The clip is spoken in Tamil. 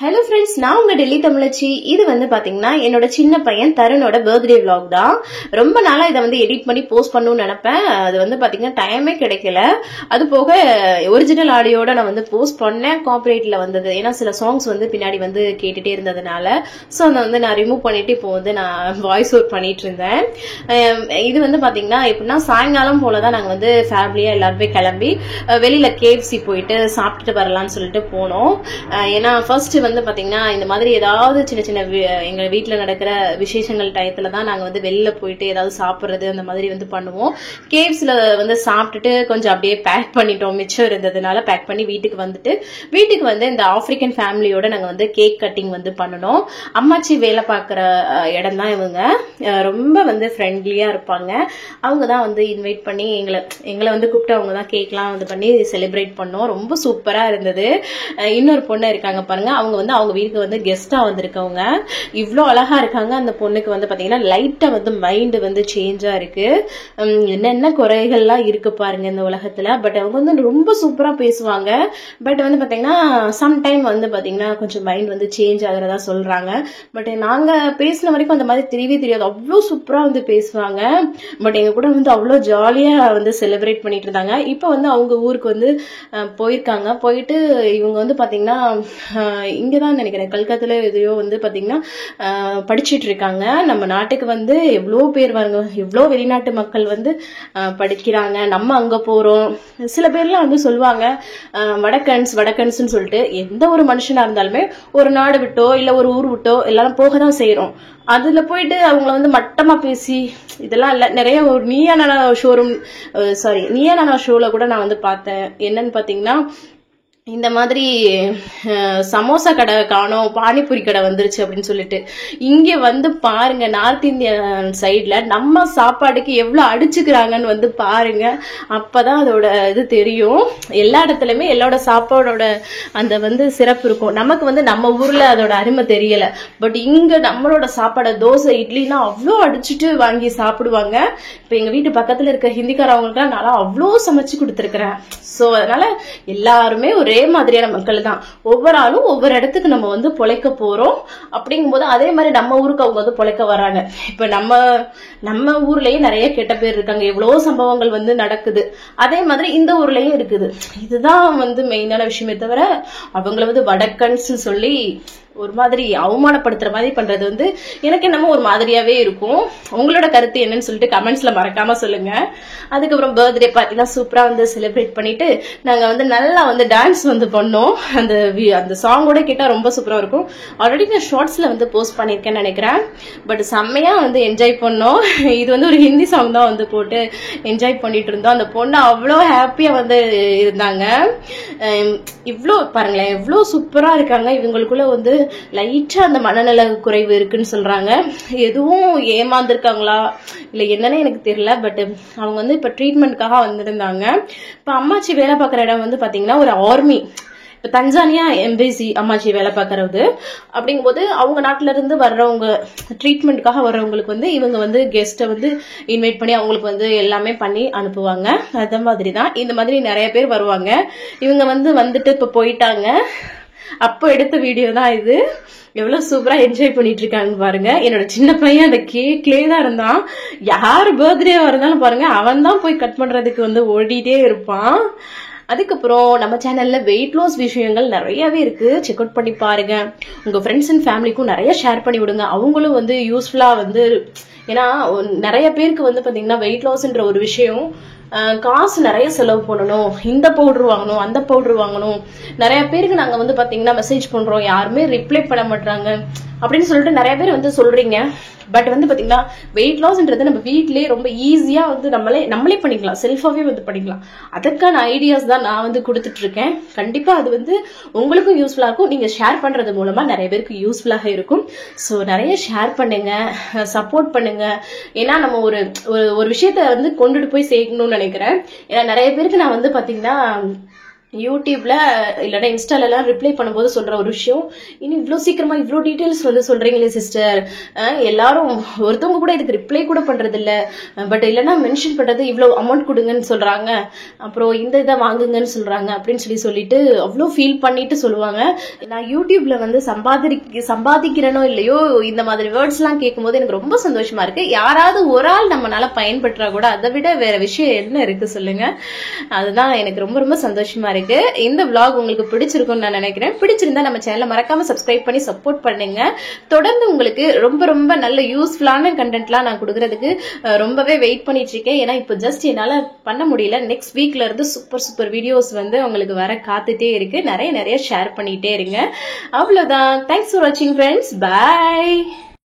ஹலோ ஃப்ரெண்ட்ஸ், நான் உங்க டெல்லி தமிழச்சி. இது வந்து பாத்தீங்கன்னா என்னோட சின்ன பையன் தருணோட பர்த்டே விளாக் தான். ரொம்ப நாளா இதை வந்து எடிட் பண்ணி போஸ்ட் பண்ணணும்னு நினைப்பேன். அது வந்து பாத்தீங்கன்னா டைமே கிடைக்கல. அது போக ஒரிஜினல் ஆடியோட நான் வந்து போஸ்ட் பண்ணேன், காப்பரேட்ல வந்தது. ஏன்னா சில சாங்ஸ் வந்து பின்னாடி வந்து கேட்டுட்டே இருந்ததுனால ஸோ அதை வந்து நான் ரிமூவ் பண்ணிட்டு இப்போ வந்து நான் வாய்ஸ் ஓவர் பண்ணிட்டு இருந்தேன். இது வந்து பாத்தீங்கன்னா எப்படின்னா சாயங்காலம் போலதான் நாங்க வந்து ஃபேமிலியா எல்லாருமே கிளம்பி வெளியில KFC போயிட்டு சாப்பிட்டுட்டு வரலாம்னு சொல்லிட்டு போனோம். ஏன்னா ஃபர்ஸ்ட் வந்து பாத்தீங்கன்னா இந்த மாதிரி ஏதாவது சின்ன சின்ன எங்க வீட்டுல நடக்கிற விசேஷங்கள் டயத்துல தான் நாங்க வந்து வெளியில போயிட்டு ஏதாவது சாப்பிடுறது அந்த மாதிரி வந்து பண்ணுவோம். KFCல வந்து சாப்பிட்டுட்டு கொஞ்சம் அப்படியே பேக் பண்ணிட்டோம், மிச்சம் இருந்ததுனால பேக் பண்ணி வீட்டுக்கு வந்து இந்த ஆப்பிரிக்கன் ஃபேமிலியோட நாங்க வந்து கேக் கட்டிங் வந்து பண்ணணும். அம்மாச்சி வேலை பார்க்குற இடம் தான் இவங்க. ரொம்ப வந்து ஃப்ரெண்ட்லியா இருப்பாங்க. அவங்க தான் வந்து இன்வைட் பண்ணி எங்களை வந்து கூப்பிட்டு அவங்க தான் கேக்லாம் வந்து பண்ணி செலிப்ரேட் பண்ணோம். ரொம்ப சூப்பரா இருந்தது. இன்னொரு பொண்ணு இருக்காங்க பாருங்க, அவங்க வந்து அவங்க வீட்டுக்கு வந்து கெஸ்டா வந்திருக்கவங்க. இவ்வளோ அழகா இருக்காங்க. அந்த பொண்ணுக்கு வந்து பாத்தீங்கன்னா லைட்டா வந்து மைண்ட் வந்து சேஞ்சா இருக்கு. என்னென்ன குறைகள்லாம் இருக்கு பாருங்க இந்த உலகத்துல. பட் அவங்க வந்து ரொம்ப சூப்பரா பேசுவாங்க. பட் வந்து பாத்தீங்கன்னா சம்டைம் வந்து பாத்தீங்கன்னா கொஞ்சம் மைண்ட் வந்து சேஞ்ச் ஆகுறதா சொல்றாங்க. பட் நாங்க பேசின வரைக்கும் அந்த மாதிரி தெரியவே தெரியாது. அவ்வளோ சூப்பரா வந்து பேசுவாங்க. பட் எங்க கூட வந்து அவ்வளோ ஜாலியா வந்து செலிப்ரேட் பண்ணிட்டு இருந்தாங்க. இப்போ வந்து அவங்க ஊருக்கு வந்து போயிருக்காங்க. போயிட்டு இவங்க வந்து பாத்தீங்கன்னா இங்கதான் நினைக்கிறேன், கல்கத்தால எதையோ வந்து பாத்தீங்கன்னா படிச்சுட்டு இருக்காங்க. நம்ம நாட்டுக்கு வந்து எவ்வளோ பேர் வாங்க, எவ்வளோ வெளிநாட்டு மக்கள் வந்து படிக்கிறாங்க. நம்ம அங்க போறோம். சில பேர்லாம் வந்து சொல்லுவாங்க வடக்கன்ஸ் சொல்லிட்டு. எந்த ஒரு மனுஷனா இருந்தாலுமே ஒரு நாடு விட்டோ இல்ல ஒரு ஊர் விட்டோ எல்லாரும் போக தான் செய்யறோம். அதுல போயிட்டு அவங்கள வந்து மட்டமா பேசி இதெல்லாம் இல்ல. நிறைய ஒரு நீயா நானா ஷோல கூட நான் வந்து பார்த்தேன். என்னன்னு பாத்தீங்கன்னா இந்த மாதிரி சமோசா கடை காணோம், பானிபூரி கடை வந்துருச்சு அப்படின்னு சொல்லிட்டு. இங்க வந்து பாருங்க, நார்த் இந்தியன் சைட்ல நம்ம சாப்பாடுக்கு எவ்வளவு அடிச்சுக்கிறாங்கன்னு வந்து பாருங்க. அப்பதான் அதோட இது தெரியும். எல்லா இடத்துலயுமே எல்லாரோட சாப்பாடோட அந்த வந்து சிறப்பு இருக்கும். நமக்கு வந்து நம்ம ஊர்ல அதோட அருமை தெரியல. பட் இங்க நம்மளோட சாப்பாடு தோசை இட்லினா அவ்வளோ அடிச்சுட்டு வாங்கி சாப்பிடுவாங்க. இப்ப எங்க வீட்டு பக்கத்துல இருக்க ஹிந்திக்காரவங்களுக்குலாம் நான் அவ்வளோ சமைச்சு கொடுத்துருக்கிறேன். சோ அதனால எல்லாருமே ஒரே மாதிரியான மக்கள் தான். ஒவ்வொரு ஆளும் ஒவ்வொரு இடத்துக்கு நம்ம வந்து பொழைக்க போறோம். அப்படிங்கும் போது அதே மாதிரி நம்ம ஊருக்கு அவங்க வந்து பொழைக்க வராங்க. இப்ப நம்ம ஊர்லயே நிறைய கெட்ட பேர் இருக்காங்க. எவ்வளவோ சம்பவங்கள் வந்து நடக்குது. அதே மாதிரி இந்த ஊர்லயும் இருக்குது. இதுதான் வந்து மெயினான விஷயமே தவிர அவங்கள வந்து வடக்கன்ஸ் சொல்லி ஒரு மாதிரி அவமானப்படுத்துற மாதிரி பண்றது வந்து எனக்கு என்னமோ ஒரு மாதிரியாவே இருக்கும். உங்களோட கருத்து என்னன்னு சொல்லிட்டு கமெண்ட்ஸ்ல மறக்காம சொல்லுங்க. அதுக்கப்புறம் பர்த்டே பார்ட்டிலாம் சூப்பரா வந்து செலிப்ரேட் பண்ணிட்டு நாங்க வந்து நல்லா வந்து டான்ஸ் வந்து பண்ணோம். அந்த சாங்கோட கேட்டா ரொம்ப சூப்பரா இருக்கும். ஆல்ரெடி நான் ஷார்ட்ஸ்ல வந்து போஸ்ட் பண்ணிருக்கேன்னு நினைக்கிறேன். பட் செம்மையா வந்து என்ஜாய் பண்ணோம். இது வந்து ஒரு ஹிந்தி சாங் தான் வந்து போட்டு என்ஜாய் பண்ணிட்டு இருந்தோம். அந்த பொண்ணு அவ்வளோ ஹாப்பியா வந்து இருந்தாங்க. இவ்வளோ பாருங்களேன், எவ்வளோ சூப்பரா இருக்காங்க. இவங்களுக்குள்ள வந்து லைட்டா அந்த மனநல குறைவு இருக்குன்னு சொல்றாங்க. எதுவும் ஏமாந்துருக்காங்களா இல்ல என்னன்னு எனக்கு தெரியல. பட் அவங்க வந்து இப்ப ட்ரீட்மெண்ட்காக வந்திருந்தாங்க. இப்ப அம்மாச்சி வேலை பார்க்குற இடம் வந்து பாத்தீங்கன்னா ஒரு ஆர்மி. இப்ப தஞ்சானியா எம்பசி அம்மாச்சி வேலை பார்க்கறது. அப்படிங்கும்போது அவங்க நாட்டுல இருந்து வர்றவங்க ட்ரீட்மெண்ட்காக வர்றவங்களுக்கு வந்து இவங்க வந்து கெஸ்ட்டை வந்து இன்வைட் பண்ணி அவங்களுக்கு வந்து எல்லாமே பண்ணி அனுப்புவாங்க. அதே மாதிரிதான் இந்த மாதிரி நிறைய பேர் வருவாங்க. இவங்க வந்துட்டு இப்ப போயிட்டாங்க. அப்போ எடுத்த வீடியோ தான் இது. எவ்வளவு சூப்பரா என்ஜாய் பண்ணிட்டு இருக்காங்க பாருங்க. என்னோட சின்ன பையன் அந்த கேக்லயே தான் இருந்தான். யாரு பர்த்டே இருந்தாலும் பாருங்க அவன் தான் போய் கட் பண்றதுக்கு வந்து ஓடிட்டே இருப்பான். அதுக்கப்புறம் நம்ம சேனல்ல வெயிட் லாஸ் விஷயங்கள் நிறையவே இருக்கு. செக் அவுட் பண்ணி பாருங்க. உங்க ஃப்ரெண்ட்ஸ் அண்ட் ஃபேமிலிக்கும் நிறைய ஷேர் பண்ணி விடுங்க. அவங்களும் வந்து யூஸ்ஃபுல்லா வந்து, ஏன்னா நிறைய பேருக்கு வந்து பாத்தீங்கன்னா வெயிட் லாஸ்ன்ற ஒரு விஷயம் காசு நிறைய செலவு பண்ணணும். இந்த பவுடர் வாங்கணும், அந்த பவுடர் வாங்கணும். நிறைய பேருக்கு நாங்க வந்து பாத்தீங்கன்னா மெசேஜ் பண்றோம், யாருமே ரிப்ளை பண்ண மாட்டாங்க அப்படின்னு சொல்லிட்டு நிறைய பேர் வந்து சொல்றீங்க. பட் வந்து பாத்தீங்கன்னா வெயிட் லாஸ்ன்றது நம்ம வீட்லயே ரொம்ப ஈஸியா வந்து நம்மளே பண்ணிக்கலாம். செல்ஃபாவே வந்து பண்ணிக்கலாம். அதற்கான ஐடியாஸ் தான் நான் வந்து கொடுத்துட்டு இருக்கேன். கண்டிப்பா அது வந்து உங்களுக்கும் யூஸ்ஃபுல்லா இருக்கும். நீங்க ஷேர் பண்றது மூலமா நிறைய பேருக்கு யூஸ்ஃபுல்லாக இருக்கும். ஸோ நிறைய ஷேர் பண்ணுங்க, சப்போர்ட் பண்ணுங்க. ஏன்னா நம்ம ஒரு விஷயத்த வந்து கொண்டுட்டு போய் சேர்க்கணும்னு நினைக்கிறேன். ஏன்னா நிறைய பேருக்கு நான் வந்து பாத்தீங்கன்னா யூடியூப்ல இல்லைன்னா இன்ஸ்டால எல்லாம் ரிப்ளை பண்ணும்போது சொல்ற ஒரு விஷயம், இனி இவ்வளோ சீக்கிரமா இவ்வளோ டீட்டெயில்ஸ் வந்து சொல்றீங்களே சிஸ்டர், எல்லாரும் ஒருத்தவங்க கூட இதுக்கு ரிப்ளை கூட பண்றது இல்ல, பட் இல்லைன்னா மென்ஷன் பண்றது இவ்வளோ அமௌண்ட் கொடுங்கன்னு சொல்றாங்க, அப்புறம் இந்த இதை வாங்குங்கன்னு சொல்றாங்க அப்படின்னு சொல்லிட்டு அவ்வளோ ஃபீல் பண்ணிட்டு சொல்லுவாங்க. நான் யூடியூப்ல வந்து சம்பாதிக்கிறனோ இல்லையோ இந்த மாதிரி வேர்ட்ஸ் எல்லாம் கேட்கும்போது எனக்கு ரொம்ப சந்தோஷமா இருக்கு. யாராவது ஒரு ஆள் நம்மளால பயன்பெற்றா கூட அதை விட வேற விஷயம் என்ன இருக்கு சொல்லுங்க. அதுதான் எனக்கு ரொம்ப ரொம்ப சந்தோஷமா இருக்கு. இந்த vlog உங்களுக்கு பிடிச்சிருக்கும்னு நான் நினைக்கிறேன். பிடிச்சிருந்தா நம்ம சேனலை மறக்காம சப்ஸ்கிரைப் பண்ணி சப்போர்ட் பண்ணுங்க. தொடர்ந்து உங்களுக்கு ரொம்ப ரொம்ப நல்ல யூஸ்ஃபுல்லான கண்டென்ட்லாம் நான் கொடுக்கறதுக்கு ரொம்பவே வெயிட் பண்ணிட்டு இருக்கேன். ஏன்னா இப்போ ஜஸ்ட் என்னால பண்ண முடியல. நெக்ஸ்ட் வீக்ல இருந்து சூப்பர் வீடியோஸ் வந்து உங்களுக்கு வர காத்துட்டே இருக்கு. நிறைய ஷேர் பண்ணிட்டே இருங்க. அவ்வளவுதான். தேங்க்ஸ் ஃபார் வாட்சிங் ஃப்ரெண்ட்ஸ். பை.